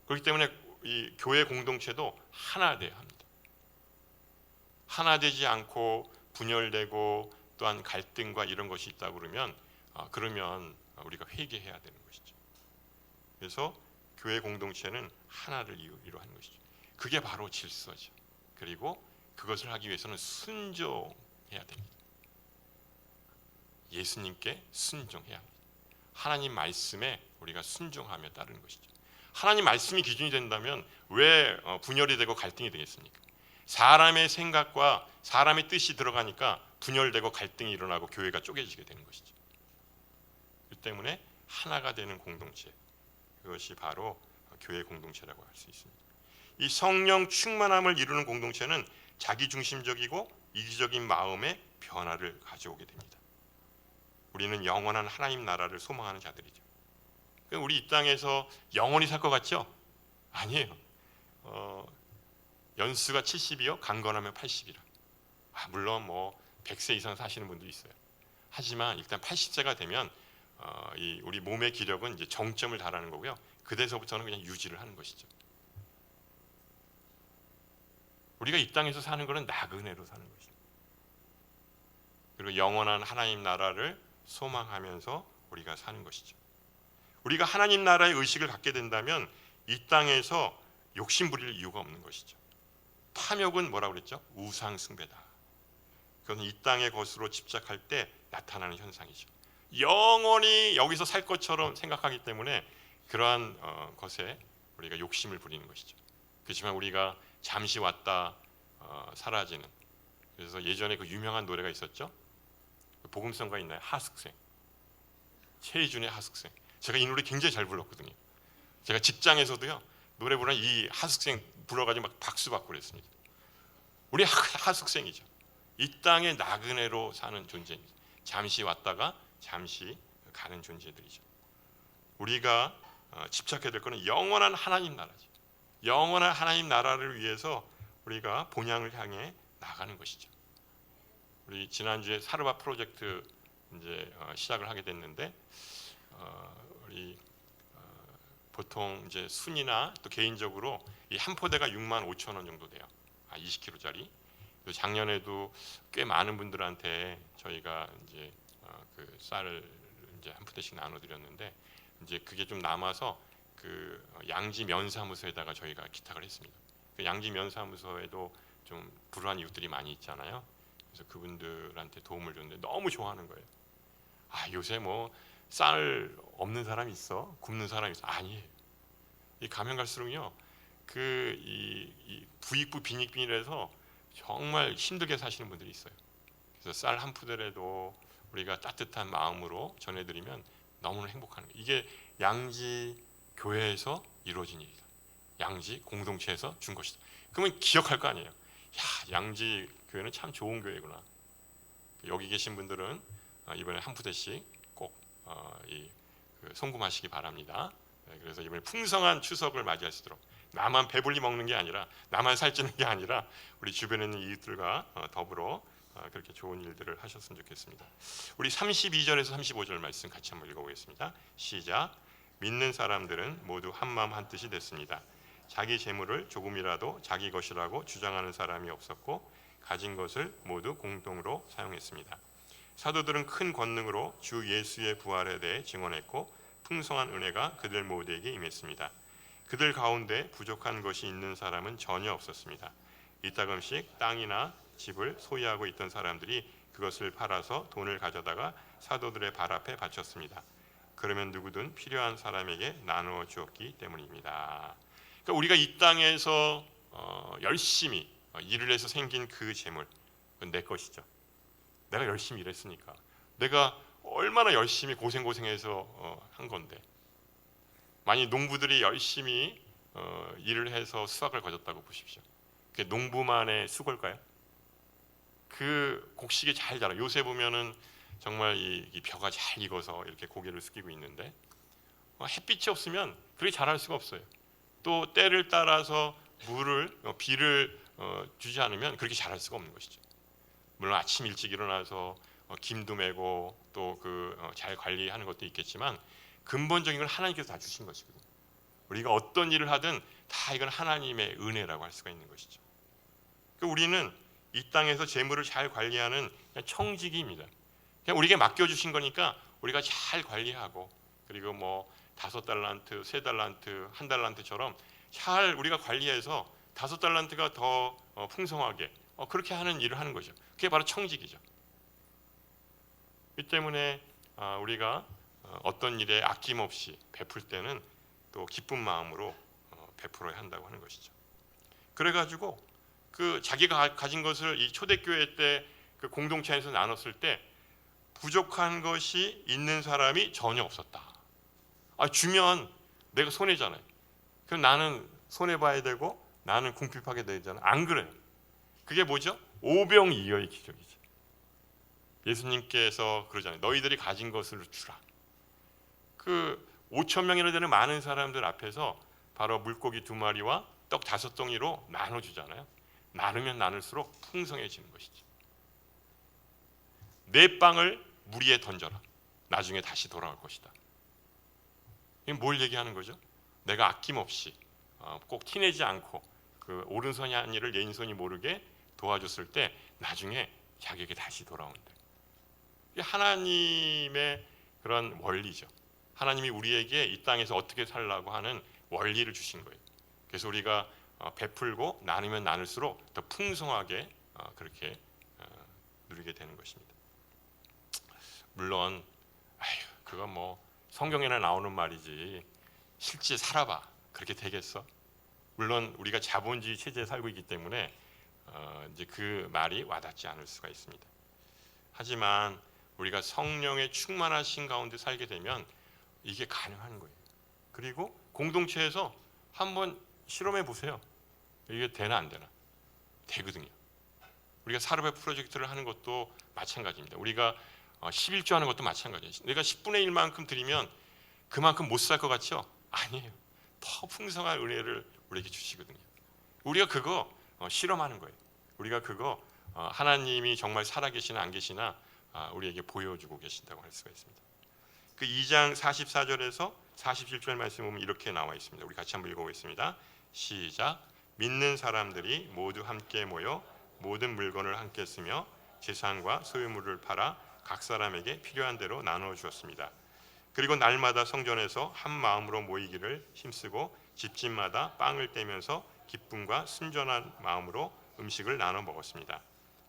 그렇기 때문에 이 교회 공동체도 하나 돼야 합니다. 하나 되지 않고 분열되고 또한 갈등과 이런 것이 있다 그러면 우리가 회개해야 되는 것이죠. 그래서 교회 공동체는 하나를 이루어 하는 것이죠. 그게 바로 질서죠. 그리고 그것을 하기 위해서는 순종해야 됩니다. 예수님께 순종해야 합니다. 하나님 말씀에 우리가 순종하며 따르는 것이죠. 하나님 말씀이 기준이 된다면 왜 분열이 되고 갈등이 되겠습니까? 사람의 생각과 사람의 뜻이 들어가니까 분열되고 갈등이 일어나고 교회가 쪼개지게 되는 것이죠. 그렇기 때문에 하나가 되는 공동체, 그것이 바로 교회 공동체라고 할 수 있습니다. 이 성령 충만함을 이루는 공동체는 자기중심적이고 이기적인 마음의 변화를 가져오게 됩니다. 우리는 영원한 하나님 나라를 소망하는 자들이죠. 우리 이 땅에서 영원히 살 것 같죠? 아니에요. 연수가 70이요, 강건하면 80이라. 물론 100세 이상 사시는 분도 있어요. 하지만 일단 80세가 되면 우리 몸의 기력은 이제 정점을 달하는 거고요. 그때서부터는 그냥 유지를 하는 것이죠. 우리가 이 땅에서 사는 것은 나그네로 사는 것입니다. 그리고 영원한 하나님 나라를 소망하면서 우리가 사는 것이죠. 우리가 하나님 나라의 의식을 갖게 된다면 이 땅에서 욕심 부릴 이유가 없는 것이죠. 탐욕은 뭐라고 그랬죠? 우상 숭배다. 그건 이 땅의 것으로 집착할 때 나타나는 현상이죠. 영원히 여기서 살 것처럼 생각하기 때문에 그러한 것에 우리가 욕심을 부리는 것이죠. 그렇지만 우리가 잠시 왔다 사라지는, 그래서 예전에 그 유명한 노래가 있었죠. 복음성가 있나요? 하숙생, 최희준의 하숙생. 제가 이 노래 굉장히 잘 불렀거든요. 제가 직장에서도요, 노래 부르면 이 하숙생 불러가지고 막 박수 받고 그랬습니다. 우리 하숙생이죠. 이 땅의 나그네로 사는 존재입니다. 잠시 왔다가 잠시 가는 존재들이죠. 우리가 집착해야 될 것은 영원한 하나님 나라죠. 영원한 하나님 나라를 위해서 우리가 본향을 향해 나가는 것이죠. 우리 지난주에 사르바 프로젝트 이제 시작을 하게 됐는데 우리 보통 이제 순이나 또 개인적으로 이 한 포대가 65,000원 정도 돼요. 20kg짜리. 작년에도 꽤 많은 분들한테 저희가 이제 그 쌀을 이제 한 포대씩 나눠드렸는데 이제 그게 좀 남아서 그 양지 면사무소에다가 저희가 기탁을 했습니다. 그 양지 면사무소에도 좀 불우한 이웃들이 많이 있잖아요. 그래서 그분들한테 도움을 줬는데 너무 좋아하는 거예요. 요새 쌀 없는 사람 있어? 굶는 사람 있어? 아니에요. 이 가면 갈수록요, 이 부익부 빈익빈이라서 정말 힘들게 사시는 분들이 있어요. 그래서 쌀 한 푸대라도 우리가 따뜻한 마음으로 전해드리면 너무나 행복한 거예요. 이게 양지 교회에서 이루어진 일이다. 양지 공동체에서 준 것이다. 그러면 기억할 거 아니에요. 야, 양지 교회는 참 좋은 교회구나. 여기 계신 분들은 이번에 한 푸대씩 꼭 송금하시기 바랍니다. 그래서 이번에 풍성한 추석을 맞이할 수 있도록 나만 배불리 먹는 게 아니라 나만 살찌는 게 아니라 우리 주변에 있는 이웃들과 더불어 그렇게 좋은 일들을 하셨으면 좋겠습니다. 우리 32절에서 35절 말씀 같이 한번 읽어보겠습니다. 시작. 믿는 사람들은 모두 한마음 한뜻이 됐습니다. 자기 재물을 조금이라도 자기 것이라고 주장하는 사람이 없었고 가진 것을 모두 공동으로 사용했습니다. 사도들은 큰 권능으로 주 예수의 부활에 대해 증언했고 풍성한 은혜가 그들 모두에게 임했습니다. 그들 가운데 부족한 것이 있는 사람은 전혀 없었습니다. 이따금씩 땅이나 집을 소유하고 있던 사람들이 그것을 팔아서 돈을 가져다가 사도들의 발 앞에 바쳤습니다. 그러면 누구든 필요한 사람에게 나누어 주었기 때문입니다. 그러니까 우리가 이 땅에서 열심히 일을 해서 생긴 그 재물, 그건 내 것이죠. 내가 열심히 일했으니까. 내가 얼마나 열심히 고생해서 한 건데. 만약 농부들이 열심히 일을 해서 수확을 거뒀다고 보십시오. 그게 농부만의 수고일까요? 그 곡식이 잘 자라. 요새 보면은 정말 이 벼가 잘 익어서 이렇게 고개를 숙이고 있는데 햇빛이 없으면 그렇게 자랄 수가 없어요. 또 때를 따라서 비를 주지 않으면 그렇게 자랄 수가 없는 것이죠. 물론 아침 일찍 일어나서 김도 매고 또 잘 관리하는 것도 있겠지만 근본적인 걸 하나님께서 다 주신 것이거든요. 우리가 어떤 일을 하든 다 이건 하나님의 은혜라고 할 수가 있는 것이죠. 우리는 이 땅에서 재물을 잘 관리하는 그냥 청지기입니다. 그냥 우리에게 맡겨주신 거니까 우리가 잘 관리하고 그리고 뭐 5달란트, 3달란트, 1달란트처럼 잘 우리가 관리해서 5달란트가 더 풍성하게 그렇게 하는 일을 하는 거죠. 그게 바로 청지기죠. 이 때문에 우리가 어떤 일에 아낌없이 베풀 때는 또 기쁜 마음으로 베풀어야 한다고 하는 것이죠. 그래가지고 자기가 가진 것을 이 초대교회 때 그 공동체 안에서 나눴을 때 부족한 것이 있는 사람이 전혀 없었다. 주면 내가 손해잖아요. 그럼 나는 손해 봐야 되고 나는 궁핍하게 되잖아요. 안 그래요. 그게 뭐죠? 오병이어의 기적이죠. 예수님께서 그러잖아요. 너희들이 가진 것을 주라. 5천 명이나 되는 많은 사람들 앞에서 바로 물고기 2마리와 떡 5덩이로 나눠주잖아요. 나누면 나눌수록 풍성해지는 것이죠. 내 빵을 물 위에 던져라. 나중에 다시 돌아올 것이다. 이게 뭘 얘기하는 거죠? 내가 아낌없이 꼭 티내지 않고 오른손이 한 일을 왼손이 모르게 도와줬을 때 나중에 자기에게 다시 돌아온다. 이게 하나님의 그런 원리죠. 하나님이 우리에게 이 땅에서 어떻게 살라고 하는 원리를 주신 거예요. 그래서 우리가 베풀고 나누면 나눌수록 더 풍성하게 그렇게 누리게 되는 것입니다. 물론 그건 뭐 성경에나 나오는 말이지 실제 살아봐 그렇게 되겠어? 물론 우리가 자본주의 체제에 살고 있기 때문에 이제 그 말이 와닿지 않을 수가 있습니다. 하지만 우리가 성령의 충만하신 가운데 살게 되면 이게 가능한 거예요. 그리고 공동체에서 한번 실험해 보세요. 이게 되나 안 되나? 되거든요. 우리가 사르베 프로젝트를 하는 것도 마찬가지입니다. 우리가 11조 하는 것도 마찬가지예요. 내가 10분의 1만큼 드리면 그만큼 못 살 것 같죠? 아니에요. 더 풍성한 은혜를 우리에게 주시거든요. 우리가 그거 실험하는 거예요. 우리가 그거 하나님이 정말 살아계시나 안 계시나 우리에게 보여주고 계신다고 할 수가 있습니다. 2장 44절에서 47절 말씀 보면 이렇게 나와 있습니다. 우리 같이 한번 읽어보겠습니다. 시작. 믿는 사람들이 모두 함께 모여 모든 물건을 함께 쓰며 재산과 소유물을 팔아 각 사람에게 필요한 대로 나누어 주었습니다. 그리고 날마다 성전에서 한 마음으로 모이기를 힘쓰고 집집마다 빵을 떼면서 기쁨과 순전한 마음으로 음식을 나눠 먹었습니다.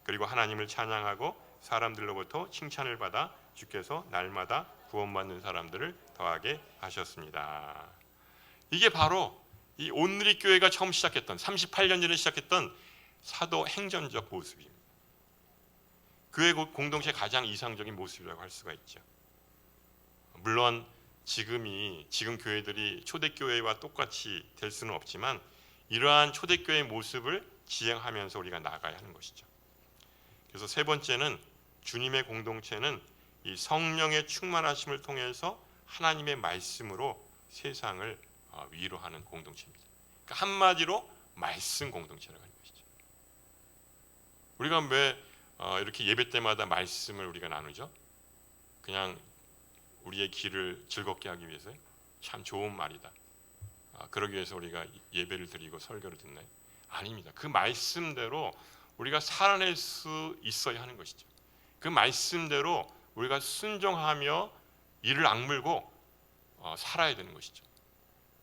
그리고 하나님을 찬양하고 사람들로부터 칭찬을 받아 주께서 날마다 구원받는 사람들을 더하게 하셨습니다. 이게 바로 이 온누리 교회가 처음 시작했던 38년 전에 시작했던 사도행전적 모습입니다. 교회 공동체의 가장 이상적인 모습이라고 할 수가 있죠. 물론 지금 교회들이 초대교회와 똑같이 될 수는 없지만 이러한 초대교회의 모습을 지향하면서 우리가 나아가야 하는 것이죠. 그래서 세 번째는 주님의 공동체는 이 성령의 충만하심을 통해서 하나님의 말씀으로 세상을 위로하는 공동체입니다. 그러니까 한마디로 말씀 공동체라고 하는 것이죠. 우리가 왜 이렇게 예배 때마다 말씀을 우리가 나누죠? 그냥 우리의 길을 즐겁게 하기 위해서요? 참 좋은 말이다. 그러기 위해서 우리가 예배를 드리고 설교를 듣나요? 아닙니다. 그 말씀대로 우리가 살아낼 수 있어야 하는 것이죠. 그 말씀대로 우리가 순종하며 이를 악물고 살아야 되는 것이죠.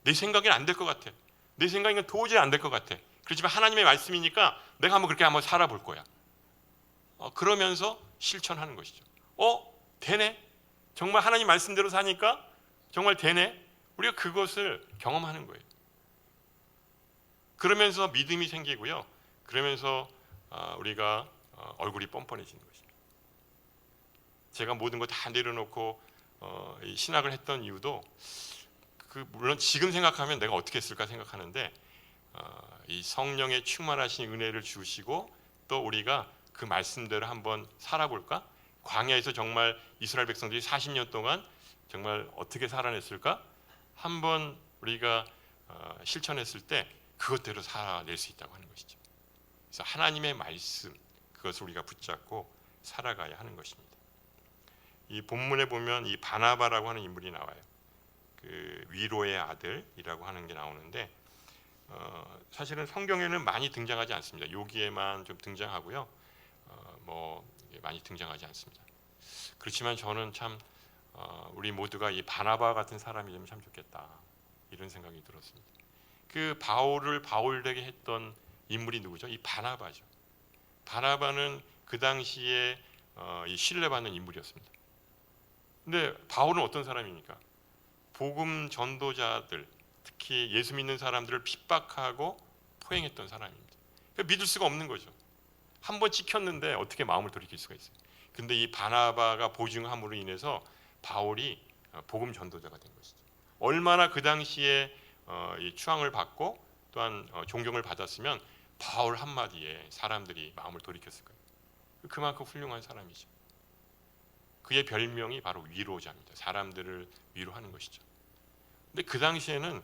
내 생각엔 안 될 것 같아. 내 생각엔 도저히 안 될 것 같아. 그렇지만 하나님의 말씀이니까 내가 그렇게 한번 살아볼 거야. 그러면서 실천하는 것이죠. 되네. 정말 하나님 말씀대로 사니까 정말 되네. 우리가 그것을 경험하는 거예요. 그러면서 믿음이 생기고요. 그러면서 우리가 얼굴이 뻔뻔해지는 것입니다. 제가 모든 거 다 내려놓고 신학을 했던 이유도 물론 지금 생각하면 내가 어떻게 했을까 생각하는데 이 성령의 충만하신 은혜를 주시고 또 우리가 그 말씀대로 한번 살아볼까? 광야에서 정말 이스라엘 백성들이 40년 동안 정말 어떻게 살아냈을까? 한번 우리가 실천했을 때 그것대로 살아낼 수 있다고 하는 것이죠. 그래서 하나님의 말씀 그것을 우리가 붙잡고 살아가야 하는 것입니다. 이 본문에 보면 이 바나바라고 하는 인물이 나와요. 그 위로의 아들이라고 하는 게 나오는데 사실은 성경에는 많이 등장하지 않습니다. 여기에만 좀 등장하고요. 많이 등장하지 않습니다. 그렇지만 저는 참 우리 모두가 이 바나바 같은 사람이 되면 참 좋겠다 이런 생각이 들었습니다. 그 바울을 바울되게 했던 인물이 누구죠? 이 바나바죠. 바나바는 그 당시에 이 신뢰받는 인물이었습니다. 근데 바울은 어떤 사람입니까? 복음 전도자들, 특히 예수 믿는 사람들을 핍박하고 포행했던 사람입니다. 그러니까 믿을 수가 없는 거죠. 한번 찍혔는데 어떻게 마음을 돌이킬 수가 있어요? 근데 이 바나바가 보증함으로 인해서 바울이 복음 전도자가 된 것이죠. 얼마나 그 당시에 이 추앙을 받고 또한 존경을 받았으면 바울 한마디에 사람들이 마음을 돌이켰을까요? 그만큼 훌륭한 사람이죠. 그의 별명이 바로 위로자입니다. 사람들을 위로하는 것이죠. 근데 그 당시에는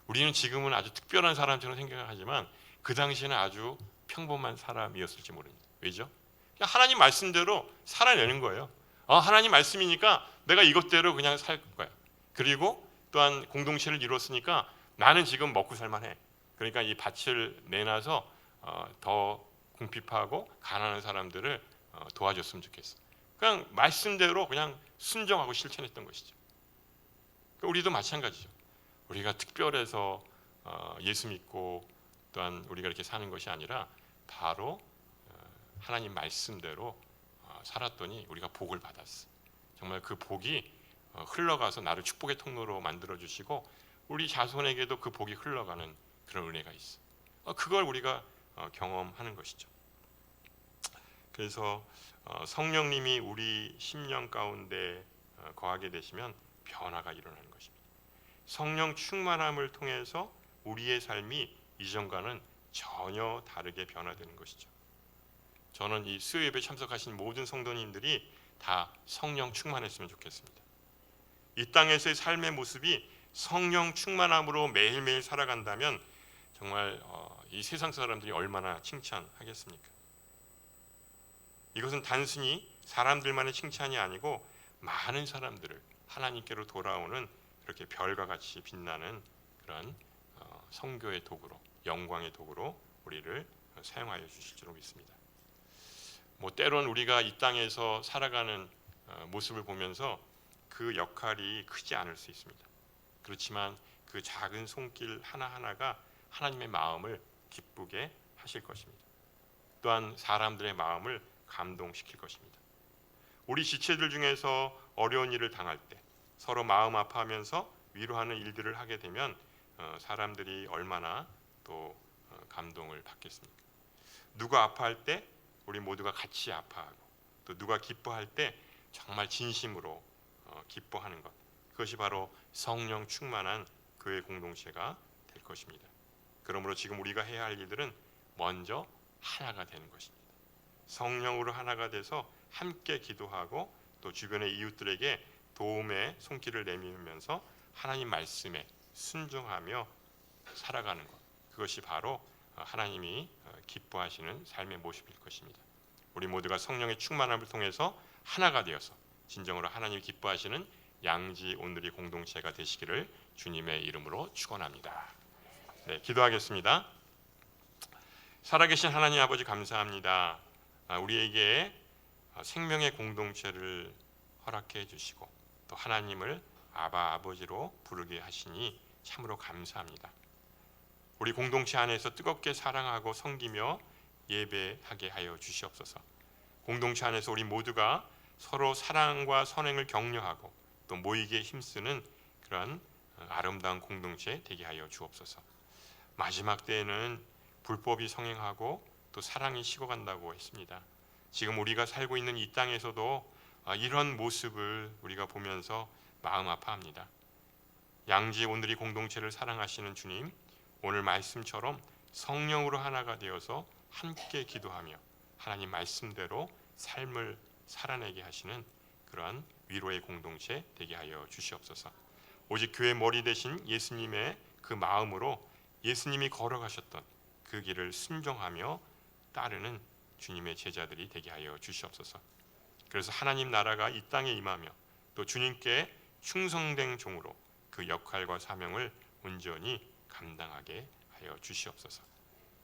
우리는 지금은 아주 특별한 사람처럼 생각하지만 그 당시에는 아주 평범한 사람이었을지 모릅니다. 왜죠? 그냥 하나님 말씀대로 살아내는 거예요. 하나님 말씀이니까 내가 이것대로 그냥 살 거야. 그리고 또한 공동체를 이뤘으니까 나는 지금 먹고 살만해. 그러니까 이 밭을 내놔서 더 궁핍하고 가난한 사람들을 도와줬으면 좋겠어. 그냥 말씀대로 그냥 순종하고 실천했던 것이죠. 우리도 마찬가지죠. 우리가 특별해서 예수 믿고 또한 우리가 이렇게 사는 것이 아니라 바로 하나님 말씀대로 살았더니 우리가 복을 받았어. 정말 그 복이 흘러가서 나를 축복의 통로로 만들어 주시고 우리 자손에게도 그 복이 흘러가는 그런 은혜가 있어. 그걸 우리가 경험하는 것이죠. 그래서 성령님이 우리 심령 가운데 거하게 되시면 변화가 일어나는 것입니다. 성령 충만함을 통해서 우리의 삶이 이전과는 전혀 다르게 변화되는 것이죠. 저는 이 수요 예배 참석하신 모든 성도님들이 다 성령 충만했으면 좋겠습니다. 이 땅에서의 삶의 모습이 성령 충만함으로 매일매일 살아간다면 정말 이 세상 사람들이 얼마나 칭찬하겠습니까? 이것은 단순히 사람들만의 칭찬이 아니고 많은 사람들을 하나님께로 돌아오는 그렇게 별과 같이 빛나는 그런 성교의 도구로, 영광의 도구로 우리를 사용하여 주실 줄 믿습니다. 때론 우리가 이 땅에서 살아가는 모습을 보면서 그 역할이 크지 않을 수 있습니다. 그렇지만 그 작은 손길 하나하나가 하나님의 마음을 기쁘게 하실 것입니다. 또한 사람들의 마음을 감동시킬 것입니다. 우리 지체들 중에서 어려운 일을 당할 때 서로 마음 아파하면서 위로하는 일들을 하게 되면 사람들이 얼마나 또 감동을 받겠습니까? 누가 아파할 때 우리 모두가 같이 아파하고, 또 누가 기뻐할 때 정말 진심으로 기뻐하는 것, 그것이 바로 성령 충만한 교회 공동체가 될 것입니다. 그러므로 지금 우리가 해야 할 일들은 먼저 하나가 되는 것입니다. 성령으로 하나가 돼서 함께 기도하고, 또 주변의 이웃들에게 도움의 손길을 내밀면서 하나님 말씀에 순종하며 살아가는 것, 그것이 바로 하나님이 기뻐하시는 삶의 모습일 것입니다. 우리 모두가 성령의 충만함을 통해서 하나가 되어서 진정으로 하나님이 기뻐하시는 양지 온누리 공동체가 되시기를 주님의 이름으로 축원합니다. 네, 기도하겠습니다. 살아계신 하나님 아버지, 감사합니다. 우리에게 생명의 공동체를 허락해 주시고, 또 하나님을 아바 아버지로 부르게 하시니 참으로 감사합니다. 우리 공동체 안에서 뜨겁게 사랑하고 섬기며 예배하게 하여 주시옵소서. 공동체 안에서 우리 모두가 서로 사랑과 선행을 격려하고 또 모이기에 힘쓰는 그런 아름다운 공동체 되게 하여 주옵소서. 마지막 때에는 불법이 성행하고 또 사랑이 식어간다고 했습니다. 지금 우리가 살고 있는 이 땅에서도 이런 모습을 우리가 보면서 마음 아파합니다. 양지 온누리 공동체를 사랑하시는 주님, 오늘 말씀처럼 성령으로 하나가 되어서 함께 기도하며 하나님 말씀대로 삶을 살아내게 하시는 그러한 위로의 공동체 되게 하여 주시옵소서. 오직 교회 머리 대신 예수님의 그 마음으로 예수님이 걸어가셨던 그 길을 순종하며 따르는 주님의 제자들이 되게 하여 주시옵소서. 그래서 하나님 나라가 이 땅에 임하며 또 주님께 충성된 종으로 그 역할과 사명을 온전히 감당하게 하여 주시옵소서.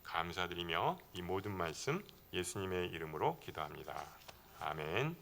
감사드리며 이 모든 말씀 예수님의 이름으로 기도합니다. 아멘.